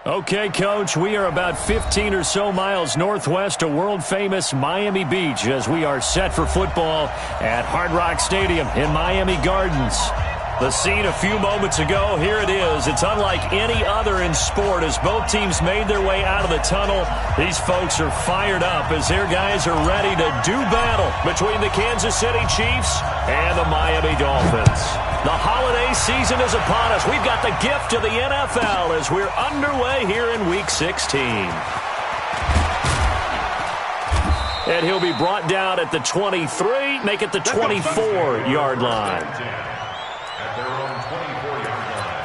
Okay, Coach, we are about 15 or so miles northwest of world-famous Miami Beach as we are set for football at Hard Rock Stadium in Miami Gardens. The scene a few moments ago, here it is. It's unlike any other in sport as both teams made their way out of the tunnel. These folks are fired up as their guys are ready to do battle between the Kansas City Chiefs and the Miami Dolphins. The holiday season is upon us. We've got the gift of the NFL as we're underway here in Week 16. And he'll be brought down at the 23, make it the 24-yard line. At their own 24-yard line.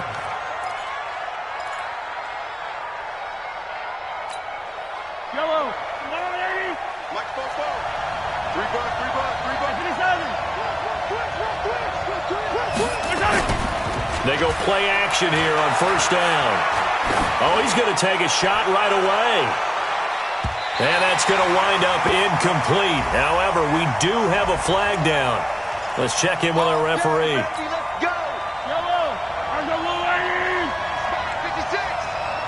Yellow. Come on, lady. Mike Bobo. 3 bucks. They go play action here on first down. Oh, he's going to take a shot right away. And that's going to wind up incomplete. However, we do have a flag down. Let's check in with our referee. Let's go. Yellow. There's a little lady. 56.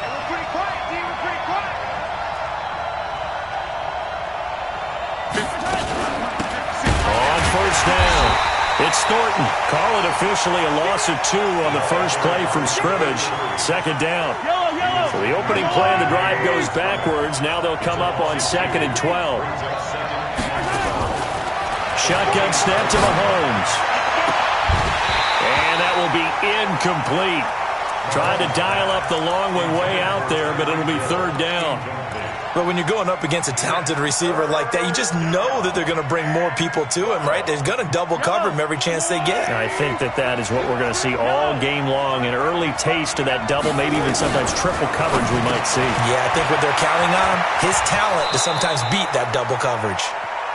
And we're pretty quiet, team. We're pretty quiet. On first down, it's Thornton. Call it officially a loss of 2 on the first play from scrimmage. Second down. Yellow. So the opening play of the drive goes backwards. Now they'll come up on 2nd and 12. Shotgun snap to Mahomes. And that will be incomplete. Tried to dial up the long way out there, but it'll be third down. But when you're going up against a talented receiver like that, you just know that they're going to bring more people to him, right? They're going to double cover him every chance they get. I think that is what we're going to see all game long. An early taste of that double, maybe even sometimes triple coverage we might see. Yeah, I think what they're counting on, his talent to sometimes beat that double coverage.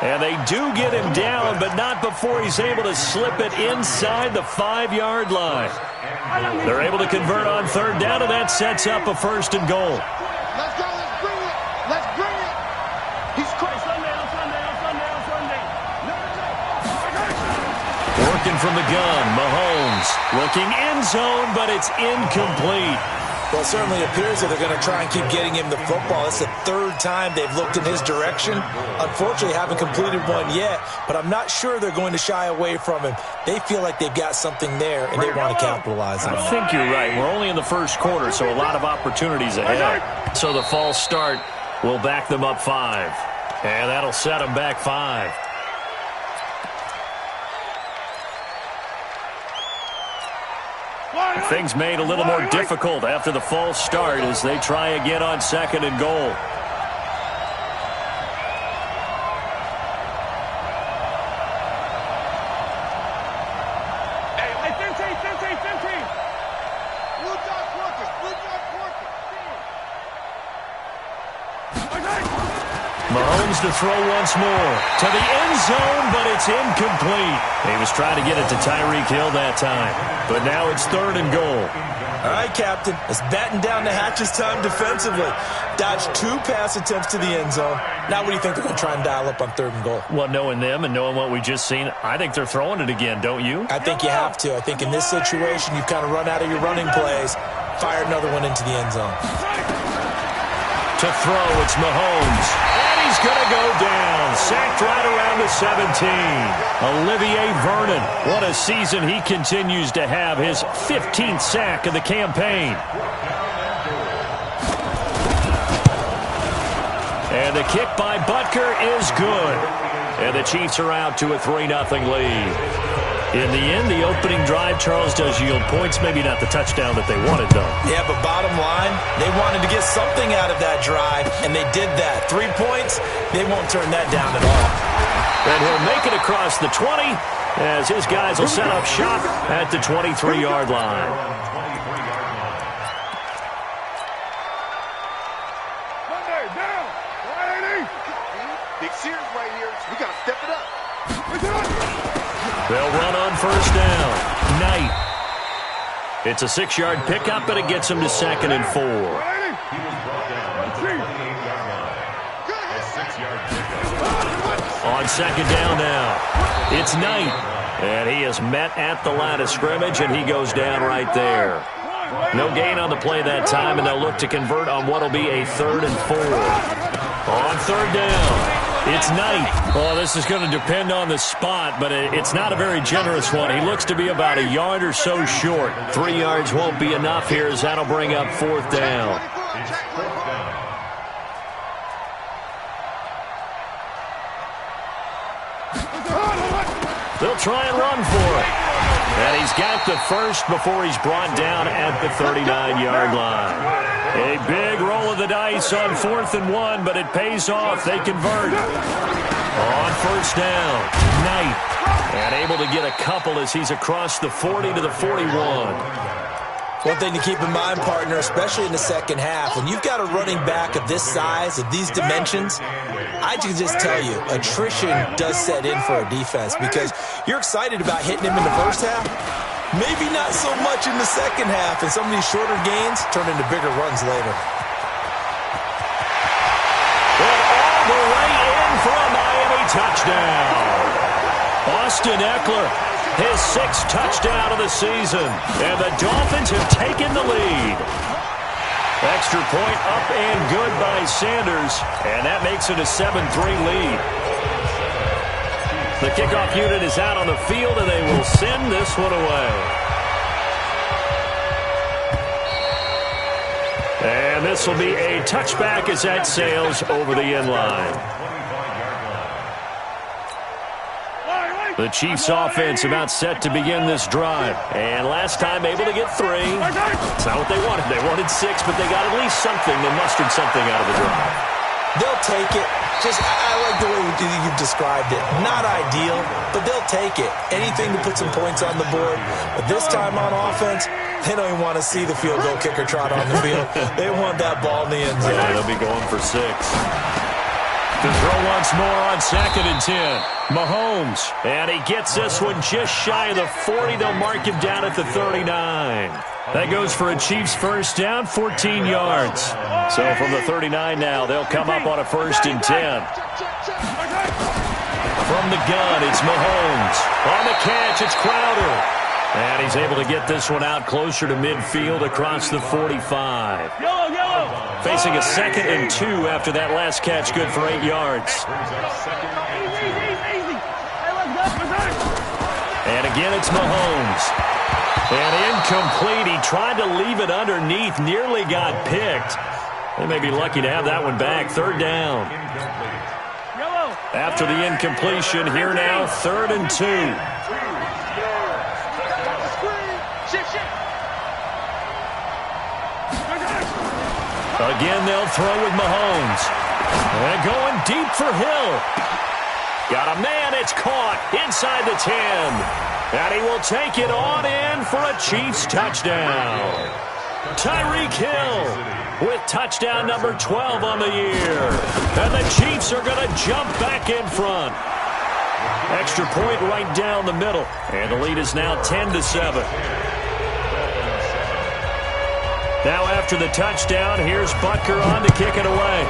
And they do get him down, but not before he's able to slip it inside the 5-yard line. They're able to convert on third down, and that sets up a first and goal. Let's go. Let's bring it. Let's bring it. He's crazy. Sunday. Working from the gun, Mahomes looking end zone, but it's incomplete. Well, it certainly appears that they're going to try and keep getting him the football. It's the third time they've looked in his direction. Unfortunately, haven't completed one yet, but I'm not sure they're going to shy away from him. They feel like they've got something there, and they want to capitalize on it. I think you're right. We're only in the first quarter, so a lot of opportunities ahead. So the false start will back them up 5. And that'll set them back 5. Things made a little more difficult after the false start as they try again on 2nd and goal. Mahomes to throw once more to the end zone, but it's incomplete. He was trying to get it to Tyreek Hill that time, but now it's 3rd and goal. All right, Captain. It's batten down the hatches time defensively. Dodged 2 pass attempts to the end zone. Now what do you think they're going to try and dial up on 3rd and goal? Well, knowing them and knowing what we just seen, I think they're throwing it again, don't you? I think you have to. I think in this situation, you've kind of run out of your running plays. Fire another one into the end zone. To throw, it's Mahomes. He's going to go down. Sacked right around the 17. Olivier Vernon. What a season he continues to have. His 15th sack of the campaign. And the kick by Butker is good. And the Chiefs are out to a 3-0 lead. In the end, the opening drive, Charles, does yield points. Maybe not the touchdown that they wanted, though. Yeah, but bottom line, they wanted to get something out of that drive, and they did that. 3 points, they won't turn that down at all. And he'll make it across the 20 as his guys will set up shop at the 23-yard line. Big Sears right here. We got to step it up. They'll run on first down. Knight. It's a 6-yard pickup, but it gets him to 2nd and 4. On 2nd down now, it's Knight. And he is met at the line of scrimmage, and he goes down right there. No gain on the play that time, and they'll look to convert on what will be a 3rd and 4. On 3rd down. It's Knight. Well, this is going to depend on the spot, but it's not a very generous one. He looks to be about a yard or so short. 3 yards won't be enough here, as that'll bring up 4th down. They'll try and run for it. And he's got the first before he's brought down at the 39-yard line. A big roll of the dice on 4th and 1, but it pays off. They convert. On 1st down, Knight. And able to get a couple as he's across the 40 to the 41. One thing to keep in mind, partner, especially in the second half, when you've got a running back of this size, of these dimensions, I can just tell you, attrition does set in for a defense because you're excited about hitting him in the first half. Maybe not so much in the second half, and some of these shorter gains turn into bigger runs later. And all the way in for a Miami touchdown. Austin Eckler, his 6th touchdown of the season, and the Dolphins have taken the lead. Extra point up and good by Sanders, and that makes it a 7-3 lead. The kickoff unit is out on the field, and they will send this one away. And this will be a touchback as that sails over the end line. The Chiefs offense about set to begin this drive. And last time able to get 3. It's not what they wanted. They wanted 6, but they got at least something. They mustered something out of the drive. They'll take it. I like the way you've described it. Not ideal, but they'll take it. Anything to put some points on the board. But this time on offense, they don't even want to see the field goal kicker trot on the field. They want that ball in the end zone. Yeah, they'll be going for 6. To throw once more on 2nd and 10. Mahomes, and he gets this one just shy of the 40. They'll mark him down at the 39. That goes for a Chiefs first down, 14 yards. So from the 39 now, they'll come up on a 1st and 10. From the gun, it's Mahomes. On the catch, it's Crowder. And he's able to get this one out closer to midfield across the 45. Facing a 2nd and 2 after that last catch, good for 8 yards. And again, it's Mahomes. And incomplete. He tried to leave it underneath, nearly got picked. They may be lucky to have that one back. 3rd down. After the incompletion, here now, 3rd and 2. Again, they'll throw with Mahomes. And going deep for Hill. Got a man, it's caught inside the 10. And he will take it on in for a Chiefs touchdown. Tyreek Hill with touchdown number 12 on the year. And the Chiefs are going to jump back in front. Extra point right down the middle. And the lead is now 10-7. Now after the touchdown, here's Butker on to kick it away.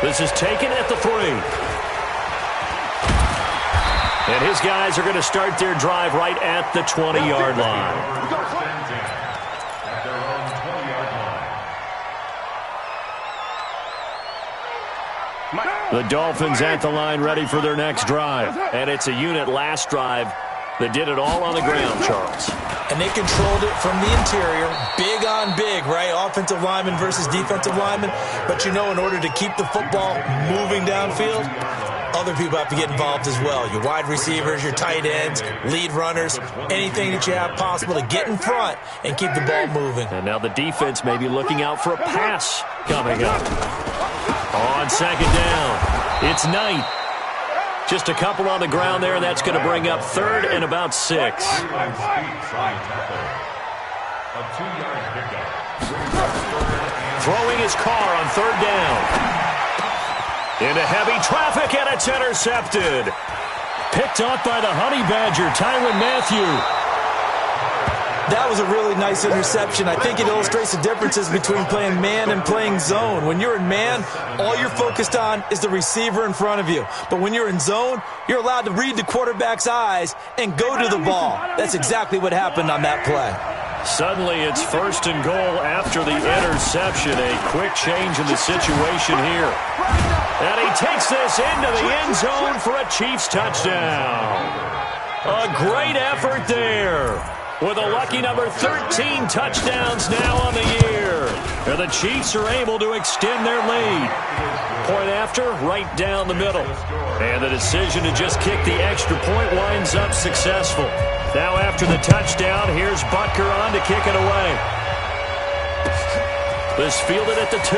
This is taken at the 3. And his guys are going to start their drive right at the 20-yard line. The Dolphins at the line ready for their next drive. And it's a unit last drive that did it all on the ground, Charles. And they controlled it from the interior. Big on big, right? Offensive lineman versus defensive lineman. But you know, in order to keep the football moving downfield, other people have to get involved as well. Your wide receivers, your tight ends, lead runners, anything that you have possible to get in front and keep the ball moving. And now the defense may be looking out for a pass coming up. On 2nd down, it's Knight. Just a couple on the ground there, and that's going to bring up 3rd and about 6. A 2-yard pickup. Throwing his car on 3rd down. Into heavy traffic, and it's intercepted. Picked off by the Honey Badger, Tyrann Mathieu. That was a really nice interception. I think it illustrates the differences between playing man and playing zone. When you're in man, all you're focused on is the receiver in front of you. But when you're in zone, you're allowed to read the quarterback's eyes and go to the ball. That's exactly what happened on that play. Suddenly it's 1st and goal after the interception. A quick change in the situation here. And he takes this into the end zone for a Chiefs touchdown. A great effort there, with a lucky number 13 touchdowns now on the year. And the Chiefs are able to extend their lead. Point after, right down the middle. And the decision to just kick the extra point winds up successful. Now after the touchdown, here's Butker on to kick it away. This fielded at the 2.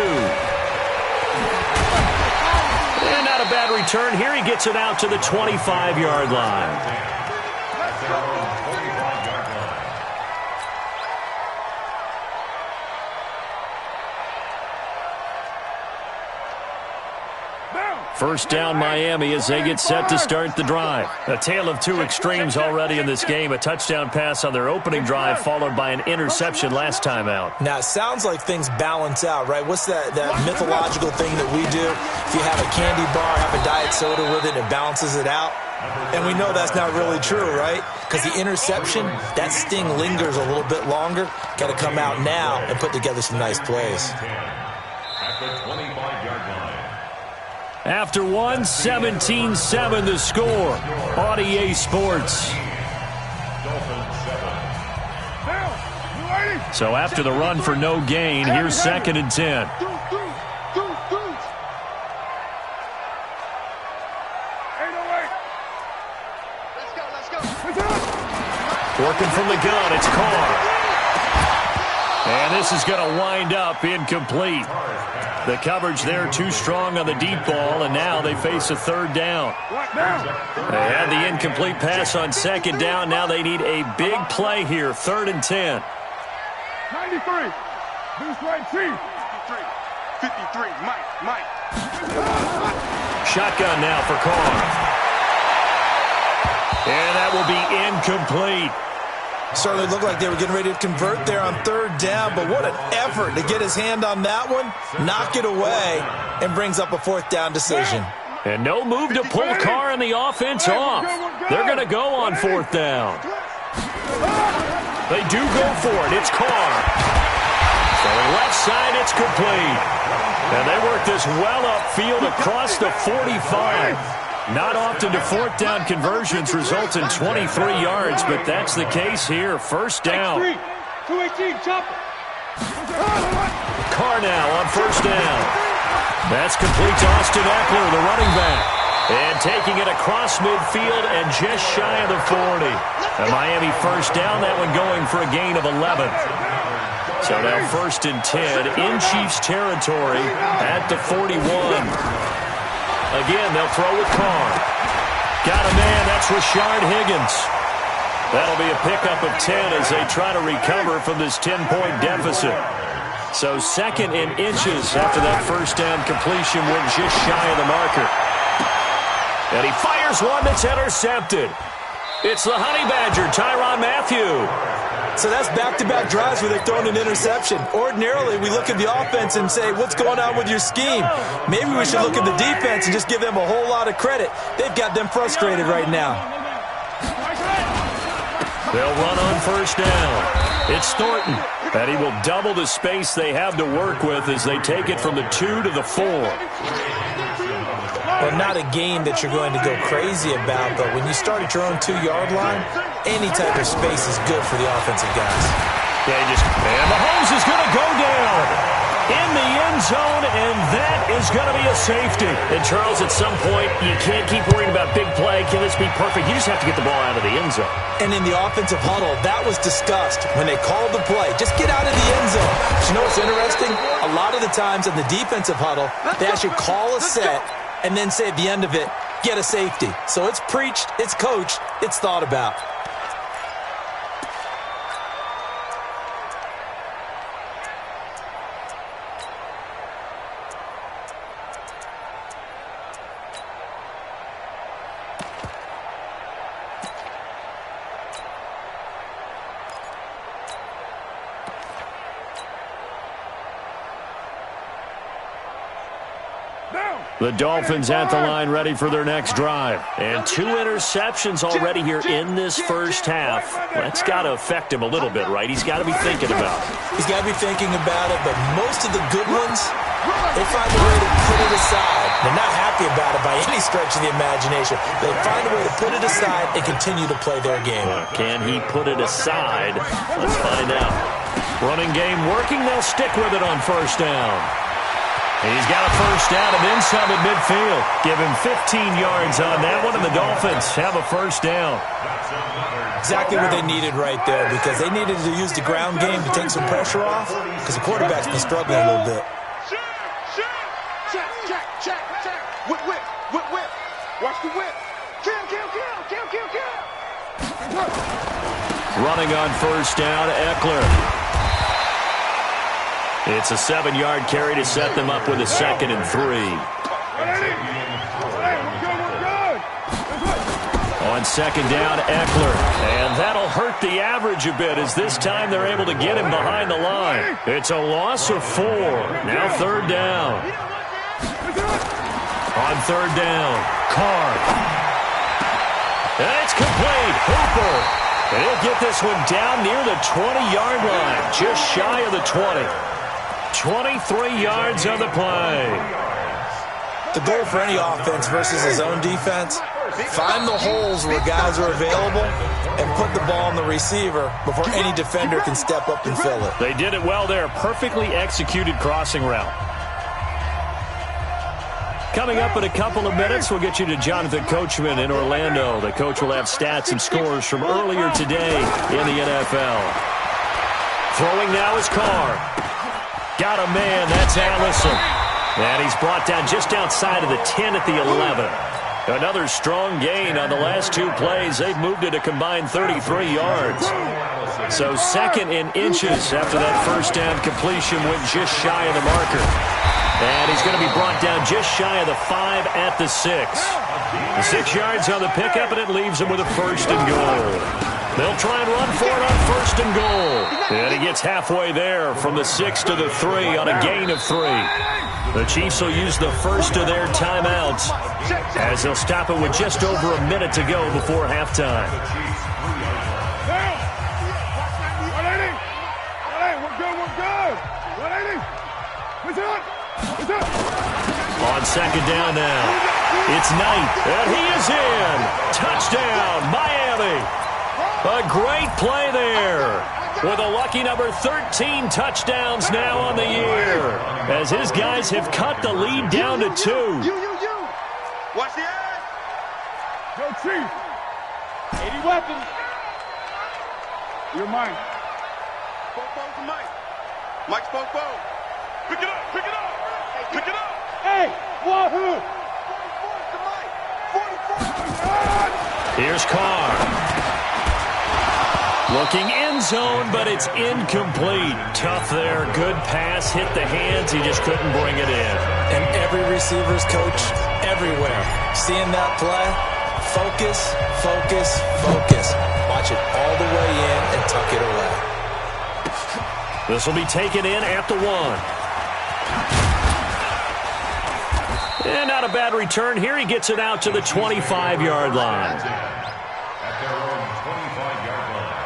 And not a bad return here. He gets it out to the 25-yard line. First down Miami as they get set to start the drive. A tale of two extremes already in this game. A touchdown pass on their opening drive followed by an interception last time out. Now, it sounds like things balance out, right? What's that mythological thing that we do? If you have a candy bar, have a diet soda with it, it balances it out. And we know that's not really true, right? Because the interception, that sting lingers a little bit longer. Got to come out now and put together some nice plays. At the 25-yard line. After one, 17-7 the score on EA Sports. So after the run for no gain, here's 2nd and 10. Working from the gun, it's Carr. And this is going to wind up incomplete. The coverage there too strong on the deep ball, and now they face a 3rd down. They had the incomplete pass on 2nd down. Now they need a big play here, 3rd and 10. 93. This right, Chief. 53. Mike. Shotgun now for Carr. And that will be incomplete. Certainly looked like they were getting ready to convert there on 3rd down, but what an effort to get his hand on that one, knock it away, and brings up a 4th down decision. And no move to pull Carr and the offense off. They're going to go on 4th down. They do go for it. It's Carr. Going left side, it's complete. And they work this well upfield across the 45. Not often do 4th down conversions result in 23 yards, but that's the case here. 1st down. 218, chop. Carr now on 1st down. That's complete to Austin Eckler, the running back. And taking it across midfield and just shy of the 40. A Miami 1st down, that one going for a gain of 11. So now 1st and 10 in Chiefs territory at the 41. Again, they'll throw with Carr. Got a man, that's Rashard Higgins. That'll be a pickup of 10 as they try to recover from this 10-point deficit. So 2nd and inches after that 1st down completion went just shy of the marker. And he fires one that's intercepted. It's the Honey Badger, Tyrann Mathieu. So that's back-to-back drives where they've thrown an interception. Ordinarily, we look at the offense and say, what's going on with your scheme? Maybe we should look at the defense and just give them a whole lot of credit. They've got them frustrated right now. They'll run on 1st down. It's Thornton. And he will double the space they have to work with as they take it from the 2 to the 4. Well, not a game that you're going to go crazy about, but when you start at your own 2-yard line, any type of space is good for the offensive guys. Yeah, and Mahomes is going to go down in the end zone, and that is going to be a safety. And, Charles, at some point, you can't keep worrying about big play. Can this be perfect? You just have to get the ball out of the end zone. And in the offensive huddle, that was discussed when they called the play. Just get out of the end zone. But you know what's interesting? A lot of the times in the defensive huddle, they actually call a set and then say at the end of it, get a safety. So it's preached, it's coached, it's thought about. The Dolphins at the line ready for their next drive. And 2 interceptions already here in this first half. That's got to affect him a little bit, right? He's got to be thinking about it. He's got to be thinking about it, but most of the good ones, they find a way to put it aside. They're not happy about it by any stretch of the imagination. They find a way to put it aside and continue to play their game. Can he put it aside? Let's find out. Running game working. They'll stick with it on first down. He's got a first down and then some at midfield. Give him 15 yards on that one, and the Dolphins have a first down. Exactly what they needed right there, because they needed to use the ground game to take some pressure off, because the quarterback's been struggling a little bit. Check. Whip. Watch the whip. Kill. Running on first down, Eckler. It's a 7-yard carry to set them up with a 2nd and 3. On second down, Eckler. And that'll hurt the average a bit, as this time they're able to get him behind the line. It's a loss of 4. Now 3rd down. On 3rd down, Carr. And it's complete. Hooper. And he'll get this one down near the 20-yard line, just shy of the 20. 23 yards on the play. The goal for any offense versus his own defense, find the holes where guys are available and put the ball on the receiver before any defender can step up and fill it. They did it well there. Perfectly executed crossing route. Coming up in a couple of minutes, we'll get you to Jonathan Coachman in Orlando. The coach will have stats and scores from earlier today in the NFL. Throwing now is Carr. Got a man, that's Allison. And he's brought down just outside of the 10 at the 11. Another strong gain on the last 2 plays. They've moved it a combined 33 yards. So 2nd in inches after that first down completion went just shy of the marker. And he's going to be brought down just shy of the 5 at the 6. The 6 yards on the pickup, and it leaves him with a 1st and goal. They'll try and run for it on 1st and goal. And he gets halfway there from the 6 to the 3 on a gain of 3. The Chiefs will use the first of their timeouts as they'll stop it with just over a minute to go before halftime. On second down now, it's Knight, and he is in. Touchdown, Miami. A great play there, with a lucky number 13 touchdowns now on the year, as his guys have cut the lead down to 2. Watch the eye. Yo, Chief. 80 weapons. You're mine. Popo to Mike. Mike's Popo. Pick it up. Hey, wahoo. 44 to Mike. Here's Carr. Looking end zone, but it's incomplete. Tough there. Good pass. Hit the hands. He just couldn't bring it in. And every receiver's coach everywhere, seeing that play, focus. Watch it all the way in and tuck it away. This will be taken in at the 1. And not a bad return here. He gets it out to the 25-yard line. At their own 25-yard line.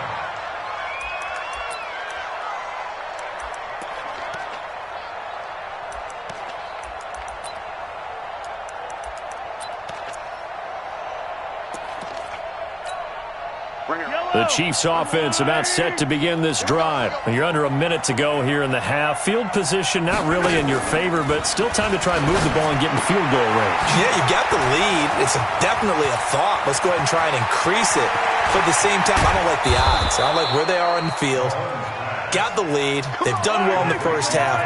The Chiefs offense about set to begin this drive. You're under a minute to go here in the half. Field position not really in your favor, but still time to try and move the ball and get in field goal range. Yeah, you've got the lead. It's definitely a thought. Let's go ahead and try and increase it. But at the same time, I don't like the odds. I don't like where they are on the field. Got the lead. They've done well in the first half.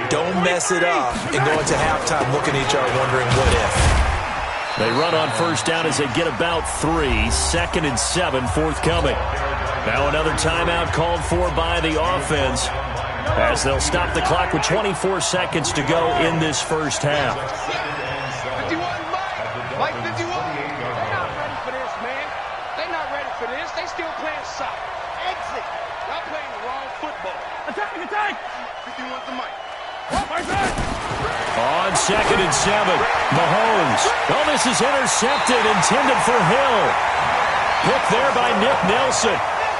Don't mess it up and go into halftime looking at each other wondering what if. They run on first down as they get about 3. 2nd and 7 forthcoming. Now another timeout called for by the offense as they'll stop the clock with 24 seconds to go in this first half. 51, Mike 51. They're not ready for this, man. They're not ready for this. They still playing soccer. Exit. Y'all playing the wrong football. Attack! 51 to Mike. Mike back! On 2nd and 7, Mahomes. Oh, this is intercepted, intended for Hill. Picked there by Nick Nelson.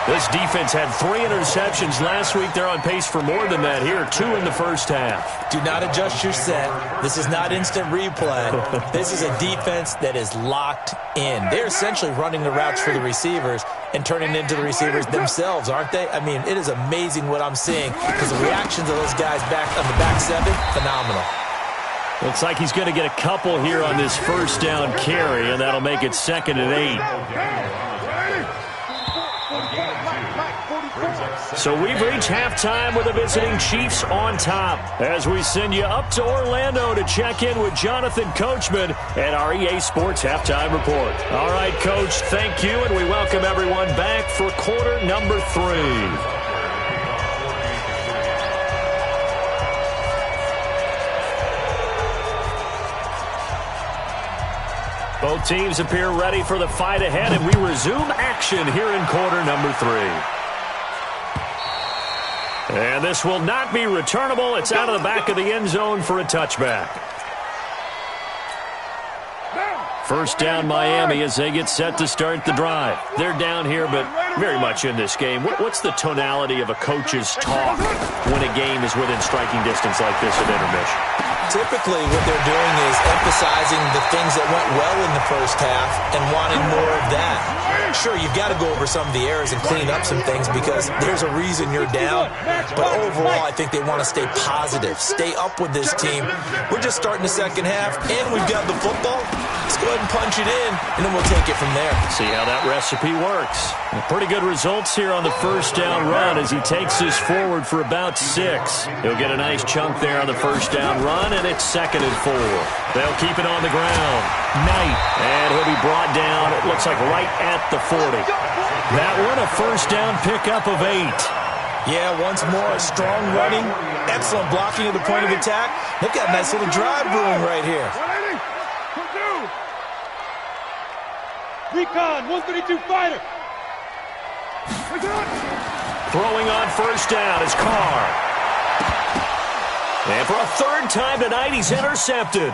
This defense had 3 interceptions last week. They're on pace for more than that here, 2 in the first half. Do not adjust your set. This is not instant replay. This is a defense that is locked in. They're essentially running the routes for the receivers and turning into the receivers themselves, aren't they? I mean, it is amazing what I'm seeing because the reactions of those guys back on the back 7, phenomenal. Looks like he's going to get a couple here on this first down carry, and that'll make it 2nd and 8. So we've reached halftime with the visiting Chiefs on top as we send you up to Orlando to check in with Jonathan Coachman at our EA Sports Halftime Report. All right, Coach, thank you, and we welcome everyone back for quarter number 3. Both teams appear ready for the fight ahead, and we resume action here in quarter number 3. And this will not be returnable. It's out of the back of the end zone for a touchback. First down, Miami, as they get set to start the drive. They're down here, but very much in this game. What's the tonality of a coach's talk when a game is within striking distance like this at intermission? Typically, what they're doing is emphasizing the things that went well in the first half and wanting more of that. Sure, you've got to go over some of the errors and clean up some things because there's a reason you're down. But overall, I think they want to stay positive, stay up with this team. We're just starting the second half, and we've got the football. Let's go ahead and punch it in, and then we'll take it from there. See how that recipe works. Pretty good results here on the first down run as he takes this forward for about 6. He'll get a nice chunk there on the first down run, and it's 2nd and 4. They'll keep it on the ground. Knight, and he'll be brought down, it looks like right at the 40. That one, a first down pickup of 8. Yeah, once more, a strong running, excellent blocking at the point of attack. They've got a nice little drive brewing right here. Recon, 132 fighter. Throwing on first down is Carr. And for a 3rd time tonight, he's intercepted.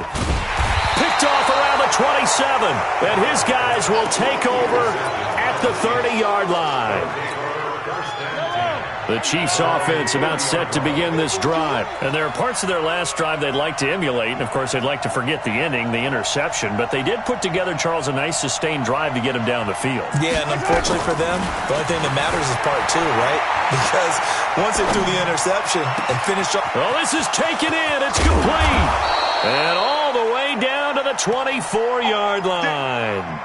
Picked off around the 27. And his guys will take over at the 30-yard line. The Chiefs offense about set to begin this drive. And there are parts of their last drive they'd like to emulate. And, of course, they'd like to forget the ending, the interception. But they did put together, Charles, a nice sustained drive to get him down the field. Yeah, and unfortunately for them, the only thing that matters is part 2, right? Because once they threw the interception and finished up. Well, this is taken in. It's complete. And all the way down to the 24-yard line.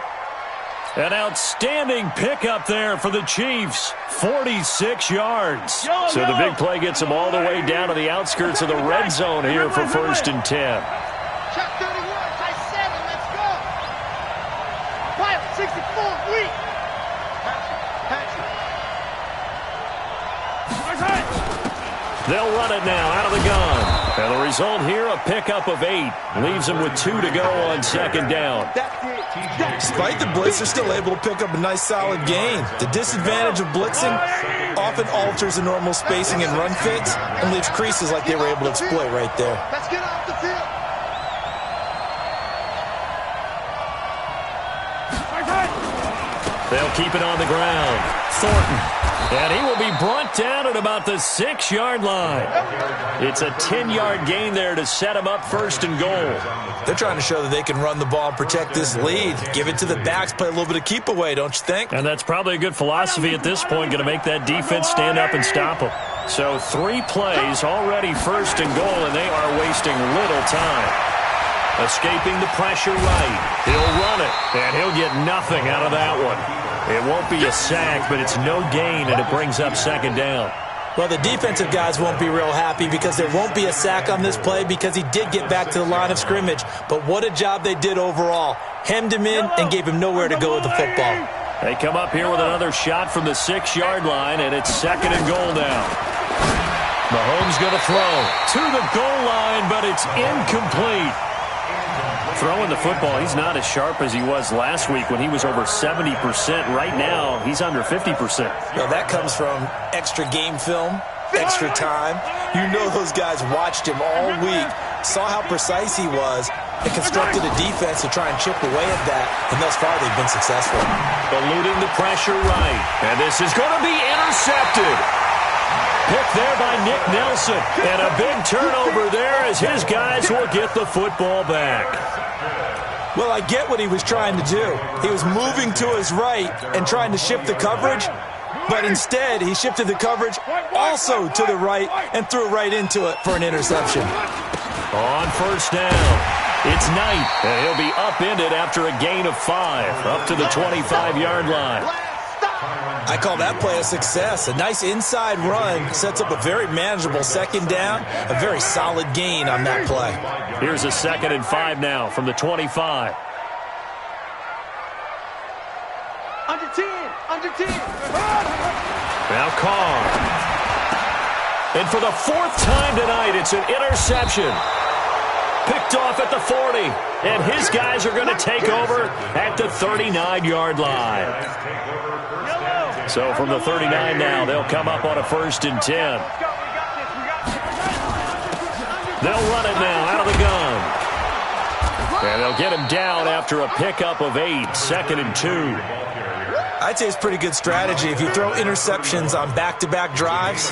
An outstanding pickup there for the Chiefs. 46 yards. So the big play gets them all the way down to the outskirts of the red zone here for 1st and 10. Shot 31, high 7, let's go. Pilot 64, weak. They'll run it now out of the gun. And the result here, a pickup of 8. Leaves them with 2 to go on 2nd down. Despite the blitz, they're still able to pick up a nice solid gain. The disadvantage of blitzing often alters the normal spacing and run fits and leaves creases like they were able to exploit right there. Let's get off the field. They'll keep it on the ground. Thornton. And he will be brought down at about the 6-yard line. It's a 10-yard gain there to set him up 1st and goal. They're trying to show that they can run the ball and protect this lead. Give it to the backs, play a little bit of keep away, don't you think? And that's probably a good philosophy at this point, going to make that defense stand up and stop them. So 3 plays, already 1st and goal, and they are wasting little time. Escaping the pressure right. He'll run it, and he'll get nothing out of that one. It won't be a sack, but it's no gain, and it brings up 2nd down. Well, the defensive guys won't be real happy because there won't be a sack on this play because he did get back to the line of scrimmage. But what a job they did overall. Hemmed him in and gave him nowhere to go with the football. They come up here with another shot from the 6-yard line, and it's 2nd and goal now. Mahomes going to throw to the goal line, but it's incomplete. Throwing the football, he's not as sharp as he was last week when he was over 70%. Right now, he's under 50%. Now, that comes from extra game film, extra time. You know those guys watched him all week saw how precise he was, and constructed a defense to try and chip away at that, and thus far they've been successful. Eluding the pressure right, and this is going to be intercepted. Picked there by Nick Nelson, and a big turnover there as his guys will get the football back. Well, I get what he was trying to do. He was moving to his right and trying to shift the coverage, but instead he shifted the coverage also to the right and threw right into it for an interception. On first down, it's Knight, and he'll be upended after a gain of 5, up to the 25-yard line. I call that play a success. A nice inside run sets up a very manageable second down, a very solid gain on that play. Here's a 2nd and 5 now from the 25. Under 10, under 10. Now Carr. And for the 4th time tonight, it's an interception. Picked off at the 40, and his guys are going to take over at the 39-yard line. So from the 39 now, they'll come up on a 1st and 10. They'll run it now out of the gun. And they'll get him down after a pickup of 8, 2nd and 2. I'd say it's pretty good strategy. If you throw interceptions on back-to-back drives,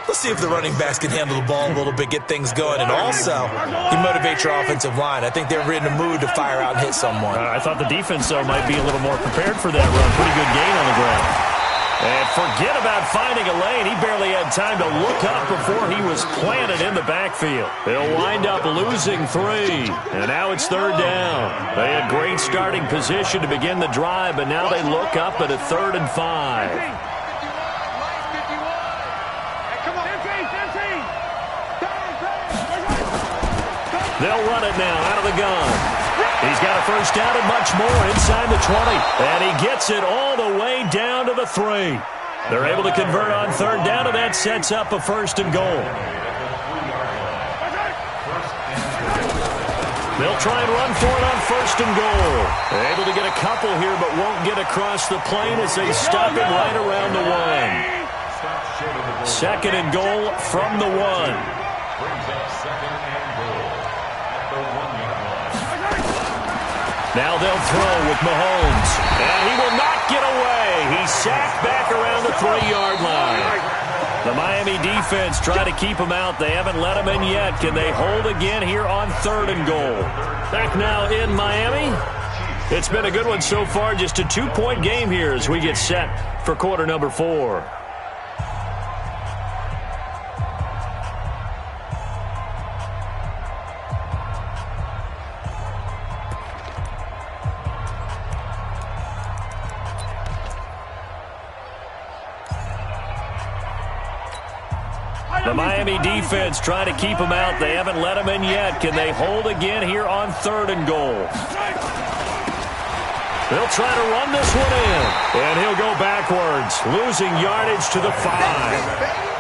let's see if the running backs can handle the ball a little bit, get things going. And also, you motivate your offensive line. I think they're in a mood to fire out and hit someone. I thought the defense, though, might be a little more prepared for that run. Pretty good gain on the ground. And forget about finding a lane. He barely had time to look up before he was planted in the backfield. They'll wind up losing 3. And now it's 3rd down. They had great starting position to begin the drive, but now they look up at a 3rd and 5. They'll run it now out of the gun. He's got a 1st down and much more inside the 20. And he gets it all the way down to the 3. They're able to convert on 3rd down, and that sets up a 1st and goal. They'll try and run for it on 1st and goal. They're able to get a couple here, but won't get across the plane as they stop him right around the 1. 2nd and goal from the 1. Now they'll throw with Mahomes. And he will not get away. He's sacked back around the 3-yard line. The Miami defense trying to keep him out. They haven't let him in yet. Can they hold again here on 3rd and goal? Back now in Miami. It's been a good one so far. Just a 2-point game here as we get set for quarter number 4. The Miami defense trying to keep him out. They haven't let him in yet. Can they hold again here on 3rd and goal? They'll try to run this one in. And he'll go backwards, losing yardage to the 5.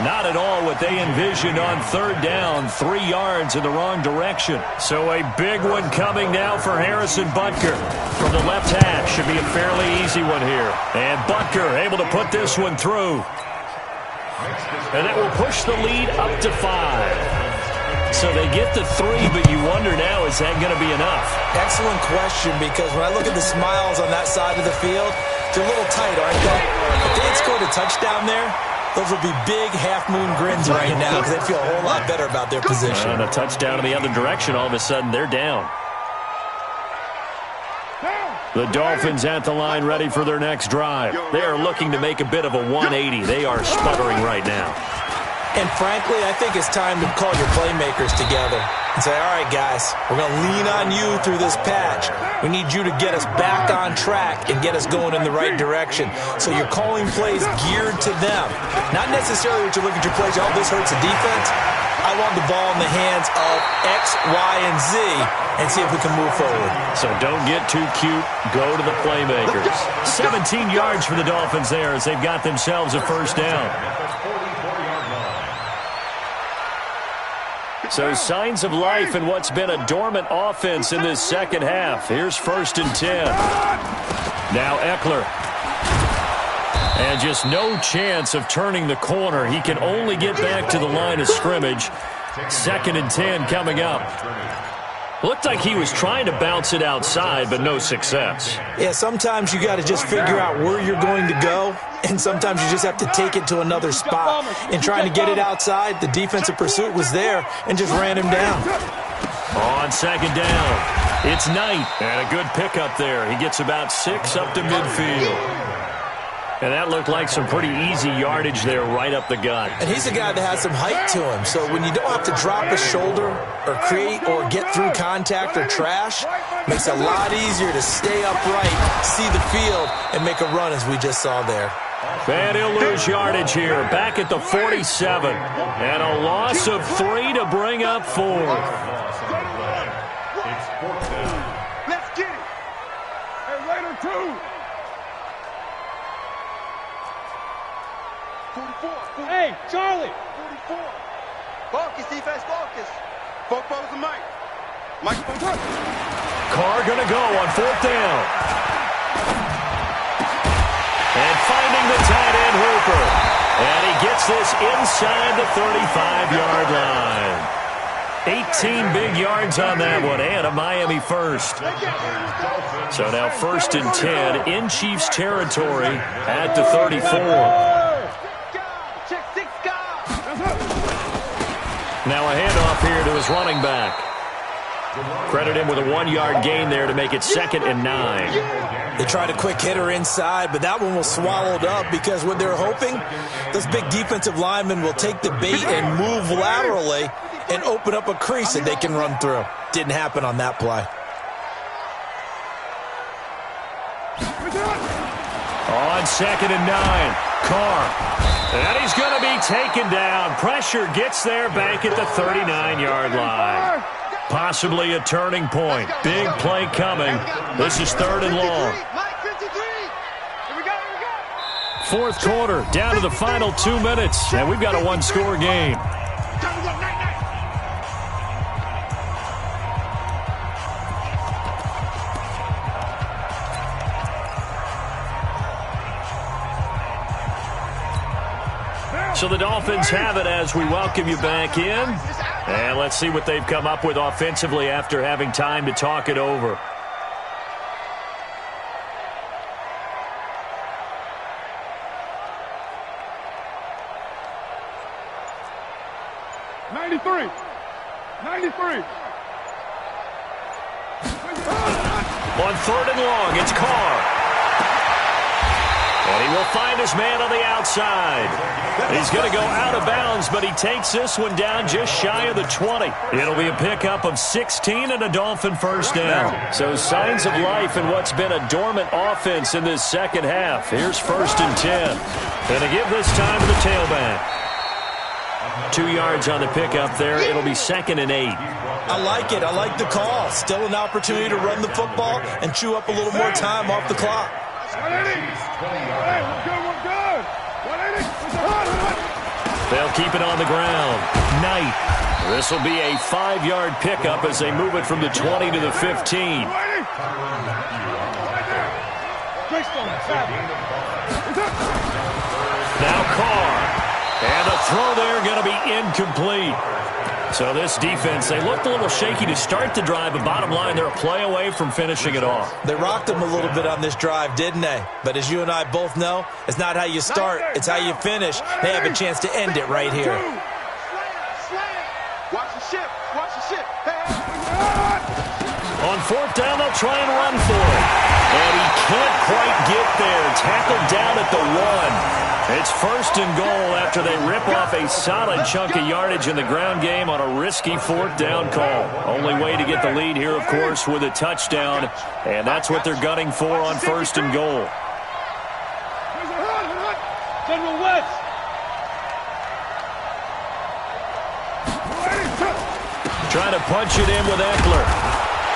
Not at all what they envisioned on 3rd down. 3 yards in the wrong direction. So a big one coming now for Harrison Butker. From the left hash, should be a fairly easy one here. And Butker able to put this one through. And that will push the lead up to 5. So they get the 3, but you wonder now, is that going to be enough? Excellent question, because when I look at the smiles on that side of the field, they're a little tight, aren't they? If they had scored a touchdown there, those would be big half-moon grins right now because they'd feel a whole lot better about their position. And a touchdown in the other direction, all of a sudden they're down. The Dolphins at the line ready for their next drive. They are looking to make a bit of a 180. They are sputtering right now. And frankly, I think it's time to call your playmakers together and say, all right, guys, we're going to lean on you through this patch. We need you to get us back on track and get us going in the right direction. So you're calling plays geared to them. Not necessarily what you look at your plays, oh, this hurts the defense. I want the ball in the hands of X, Y, and Z and see if we can move forward. So don't get too cute. Go to the playmakers. 17 yards for the Dolphins there as they've got themselves a 1st down. So signs of life in what's been a dormant offense in this second half. Here's 1st and 10. Now Eckler. And just no chance of turning the corner. He can only get back to the line of scrimmage. 2nd and 10 coming up. Looked like he was trying to bounce it outside, but no success. Yeah, sometimes you got to just figure out where you're going to go, and sometimes you just have to take it to another spot. In trying to get it outside, the defensive pursuit was there and just ran him down. On 2nd down, it's Knight, and a good pickup there. He gets about 6 up to midfield. And that looked like some pretty easy yardage there right up the gut. And he's a guy that has some height to him, so when you don't have to drop a shoulder or create or get through contact or trash, makes it a lot easier to stay upright, see the field, and make a run as we just saw there. And he'll lose yardage here, back at the 47. And a loss of 3 to bring up 4. It's 4th down. Let's get it. Hey, Raider 2. 44. Hey, Charlie. 44. Focus, defense, focus. Football's the mic. Microphone. Carr going to go on 4th down. And finding the tight end, Hooper. And he gets this inside the 35-yard line. 18 big yards on that one, and a Miami first. So now 1st and 10 in Chiefs territory at the 34. Now a handoff here to his running back. Credit him with a 1-yard gain there to make it 2nd and 9. They tried a quick hitter inside, but that one was swallowed up because what they're hoping, those big defensive linemen will take the bait and move laterally and open up a crease that they can run through. Didn't happen on that play. On 2nd and 9, Carr. And he's going to be taken down. Pressure gets there back at the 39-yard line. Possibly a turning point. Big play coming. This is 3rd and long. 4th quarter, down to the final 2 minutes, and we've got a 1-score game. So the Dolphins have it as we welcome you back in. And let's see what they've come up with offensively after having time to talk it over. On 3rd and long, it's Carr. And he will find his man on the outside. He's going to go out of bounds, but he takes this one down just shy of the 20. It'll be a pickup of 16 and a Dolphin first down. So signs of life in what's been a dormant offense in this second half. Here's 1st and 10. And to give this time to the tailback. 2 yards on the pickup there. It'll be 2nd and 8. I like it. I like the call. Still an opportunity to run the football and chew up a little more time off the clock. They'll keep it on the ground. Knight. This will be a 5-yard pickup as they move it from the 20 to the 15. Now Carr. And the throw there going to be incomplete. So this defense, they looked a little shaky to start the drive, but bottom line, they're a play away from finishing it off. They rocked them a little bit on this drive, didn't they? But as you and I both know, it's not how you start, it's how you finish. They have a chance to end it right here. Watch the ship. Watch the ship. On 4th down, they'll try and run for it. And he can't quite get there. Tackled down at the 1. It's 1st and goal after they rip off a solid chunk of yardage in the ground game on a risky 4th down call. Only way to get the lead here, of course, with a touchdown. And that's what they're gunning for on 1st and goal. General West. Trying to punch it in with Eckler.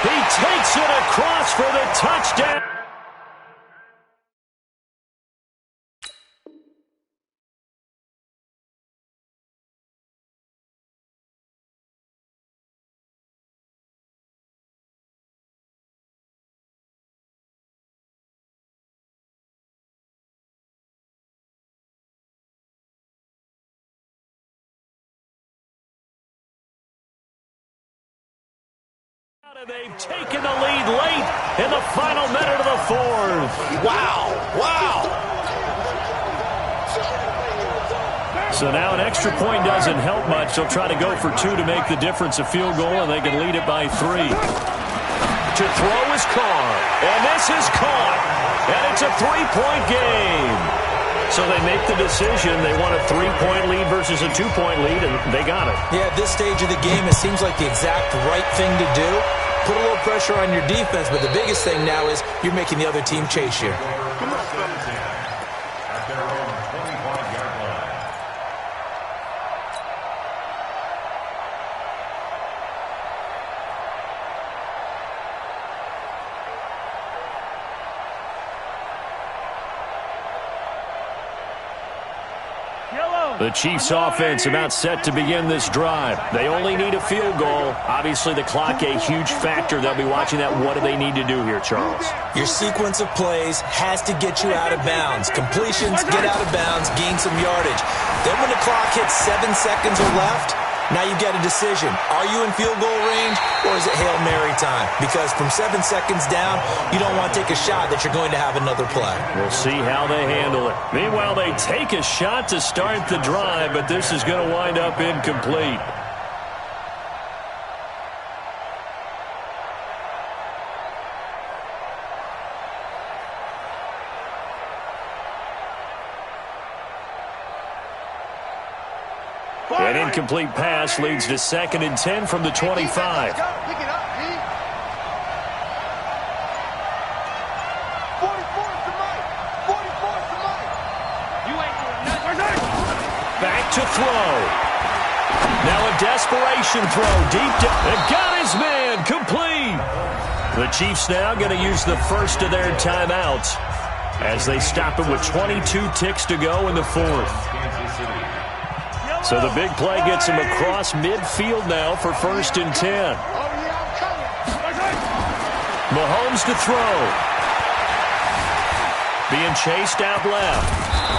He takes it across for the touchdown. They've taken the lead late in the final minute of the fourth. Wow. So now an extra point doesn't help much. They'll try to go for 2 to make the difference a field goal, and they can lead it by 3. To throw is Carr, and this is caught, and it's a 3-point game. So they make the decision. They want a 3-point lead versus a 2-point lead, and they got it. Yeah, at this stage of the game, it seems like the exact right thing to do. Put a little pressure on your defense, but the biggest thing now is you're making the other team chase you. At their own 25-yard line. The Chiefs' offense about set to begin this drive. They only need a field goal. Obviously, the clock a huge factor. They'll be watching that. What do they need to do here, Charles? Your sequence of plays has to get you out of bounds. Completions, get out of bounds, gain some yardage. Then when the clock hits 7 seconds or left, now you get a decision. Are you in field goal range, or is it Hail Mary time? Because from 7 seconds down, you don't want to take a shot that you're going to have another play. We'll see how they handle it. Meanwhile, they take a shot to start the drive, but this is going to wind up incomplete. An incomplete pass leads to 2nd and 10 from the 25. Pick it up, P. 44's the mic. 44's the mic. You ain't doing nothing. Back to throw. Now a desperation throw deep to... And got his man complete. The Chiefs now going to use the first of their timeouts as they stop it with 22 ticks to go in the fourth. So the big play gets him across midfield now for 1st and 10. Mahomes to throw. Being chased out left.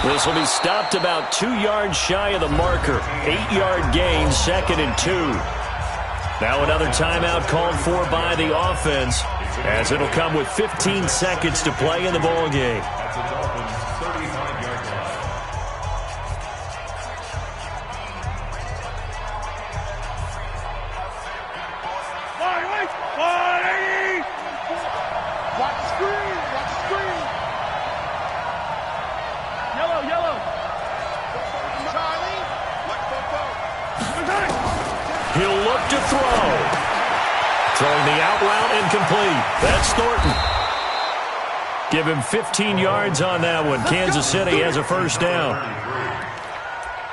This will be stopped about 2 yards shy of the marker. 8-yard gain, 2nd and 2. Now another timeout called for by the offense, as it'll come with 15 seconds to play in the ballgame. That's the Dolphins' 35-yard line. Watch the screen. Watch the screen. Yellow. Charlie. Watch Bobo. He'll look to throw. Throwing the out route incomplete. That's Thornton. Give him 15 yards on that one. Kansas City has a first down.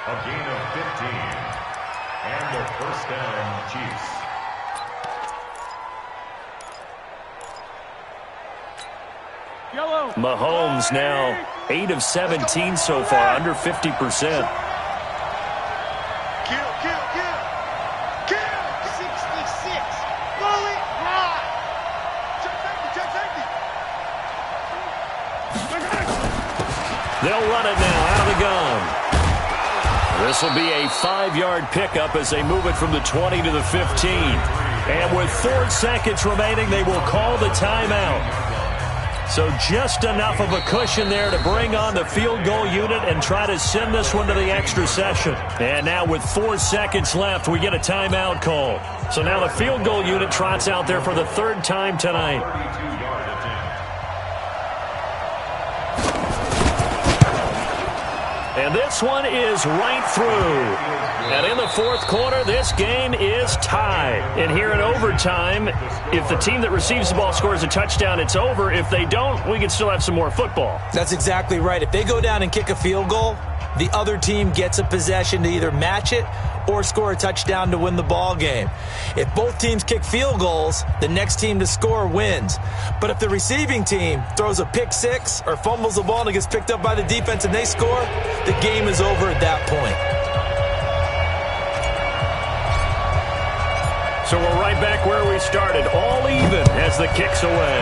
A gain of 15. And a first down, Chiefs. Mahomes now 8 of 17 so far, under 50%. Kill. 66. Pull it high. Check safety. They'll run it now out of the gun. This will be a 5-yard pickup as they move it from the 20 to the 15. And with 4 seconds remaining, they will call the timeout. So just enough of a cushion there to bring on the field goal unit and try to send this one to the extra session. And now with 4 seconds left, we get a timeout call. So now the field goal unit trots out there for the 3rd time tonight. 32-yard attempt. And this one is right through. And in the 4th quarter, this game is tied. And here in overtime, if the team that receives the ball scores a touchdown, it's over. If they don't, we can still have some more football. That's exactly right. If they go down and kick a field goal, the other team gets a possession to either match it or score a touchdown to win the ball game. If both teams kick field goals, the next team to score wins. But if the receiving team throws a pick six or fumbles the ball and it gets picked up by the defense and they score, the game is over at that point. So we're right back where we started, all even as the kick's away.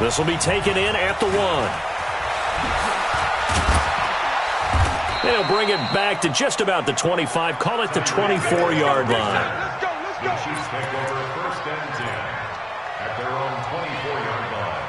This will be taken in at the 1. They'll bring it back to just about the 25, call it the 24-yard line. Chiefs take over 1st and 10 at their own 24-yard line.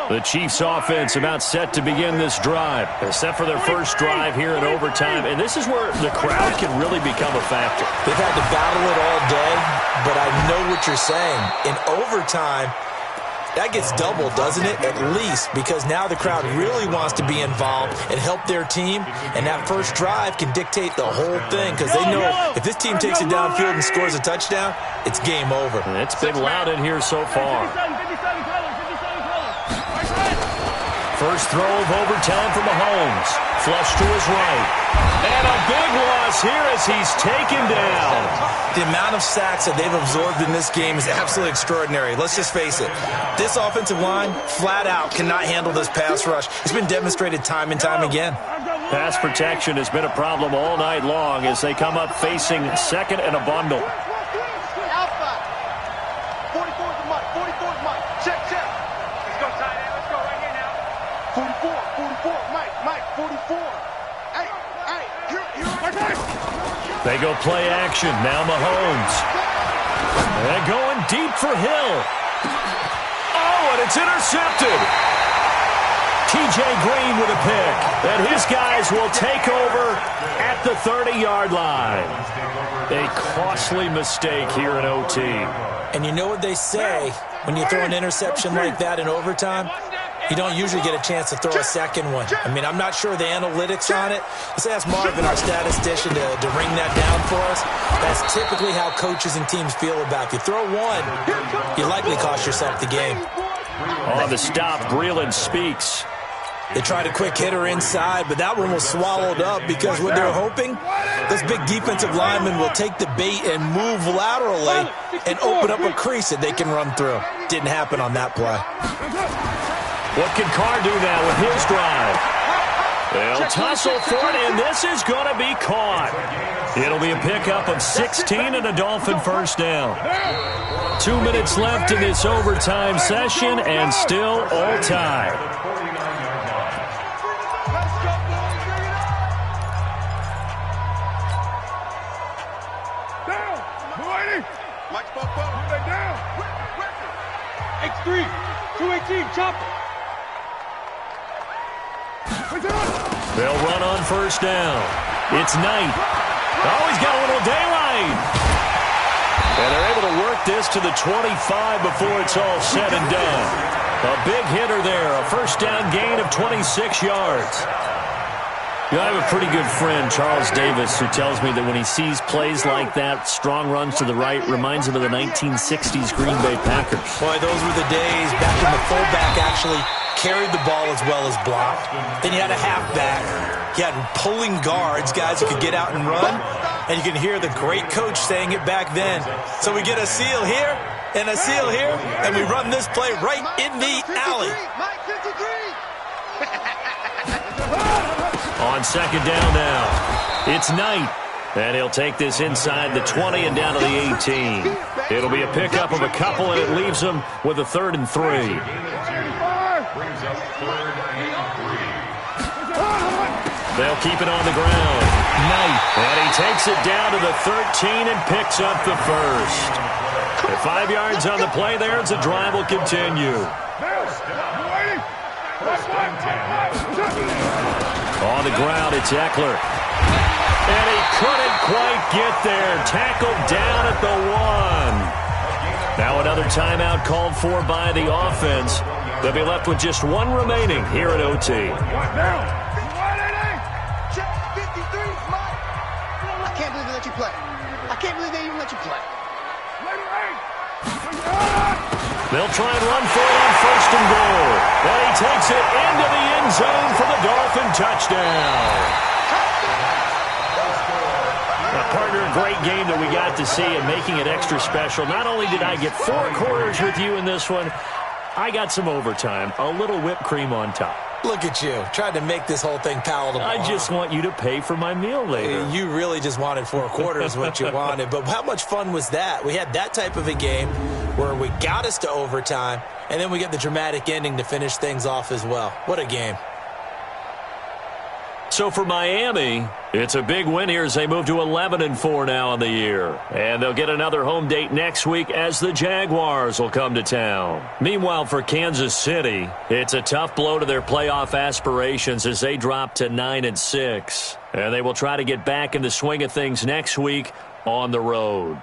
The Chiefs offense about set to begin this drive, except for their first drive here in overtime. And this is where the crowd can really become a factor. They've had to battle it all day, but I know what you're saying. In overtime, that gets doubled, doesn't it? At least, because now the crowd really wants to be involved and help their team. And that first drive can dictate the whole thing, because they know if this team takes it downfield and scores a touchdown, it's game over. And it's been loud in here so far. First throw of overtime for Mahomes. Flush to his right. And a big loss here as he's taken down. The amount of sacks that they've absorbed in this game is absolutely extraordinary. Let's just face it. This offensive line, flat out, cannot handle this pass rush. It's been demonstrated time and time again. Pass protection has been a problem all night long as they come up facing second and a bundle. Outside. 44 is Mike. 44 is Mike. Check. Let's go, tight end. Let's go right here now. 44. Mike, 44. Hey, here. They go play action. Now Mahomes. They're going deep for Hill. Oh, and it's intercepted. T.J. Green with a pick. And his guys will take over at the 30-yard line. A costly mistake here in OT. And you know what they say, when you throw an interception like that in overtime, you don't usually get a chance to throw a second one. I mean, I'm not sure the analytics on it. Let's ask Marvin, our statistician, to ring that down for us. That's typically how coaches and teams feel about it. If you throw one, you likely cost yourself the game. On the stop, Breeland speaks. They tried a quick hitter inside, but that one was swallowed up because what they're hoping, this big defensive lineman will take the bait and move laterally and open up a crease that they can run through. Didn't happen on that play. What can Carr do now with his drive? They'll tussle for it, and this is going to be caught. It'll be a pickup of 16 and a Dolphin first down. 2 minutes left in this overtime session, and still all tied. X3, 218, chopper. They'll run on first down. It's Knight. Oh, he's got a little daylight. And they're able to work this to the 25 before it's all said and done. A big hitter there, a first down gain of 26 yards. You know, I have a pretty good friend, Charles Davis, who tells me that when he sees plays like that, strong runs to the right, reminds him of the 1960s Green Bay Packers. Boy, those were the days back when the fullback actually carried the ball as well as blocked. Then you had a halfback. You had pulling guards, guys who could get out and run. And you can hear the great coach saying it back then. So we get a seal here and a seal here, and we run this play right in the alley. On second down now, it's Knight. And he'll take this inside the 20 and down to the 18. It'll be a pickup of a couple, and it leaves them with a 3rd and 3. Brings up 3rd and 3. They'll keep it on the ground. Knight. And he takes it down to the 13 and picks up the first. At 5 yards on the play there, as the drive will continue. On the ground, it's Eckler. And he couldn't quite get there. Tackled down at the 1. Now another timeout called for by the offense. They'll be left with just one remaining here at OT. I can't believe they let you play. I can't believe they even let you play. They'll try and run for it on 1st and goal. And he takes it into the end zone for the Dolphin touchdown. Now, partner, a great game that we got to see and making it extra special. Not only did I get 4 quarters with you in this one, I got some overtime, a little whipped cream on top. Look at you, trying to make this whole thing palatable. I just want you to pay for my meal later. You really just wanted 4 quarters what you wanted. But how much fun was that? We had that type of a game where we got us to overtime, and then we get the dramatic ending to finish things off as well. What a game. So for Miami, it's a big win here as they move to 11-4 now on the year. And they'll get another home date next week as the Jaguars will come to town. Meanwhile, for Kansas City, it's a tough blow to their playoff aspirations as they drop to 9-6. And they will try to get back in the swing of things next week on the road.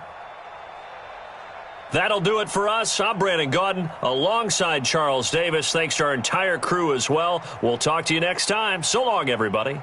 That'll do it for us. I'm Brandon Gaudin alongside Charles Davis. Thanks to our entire crew as well. We'll talk to you next time. So long, everybody.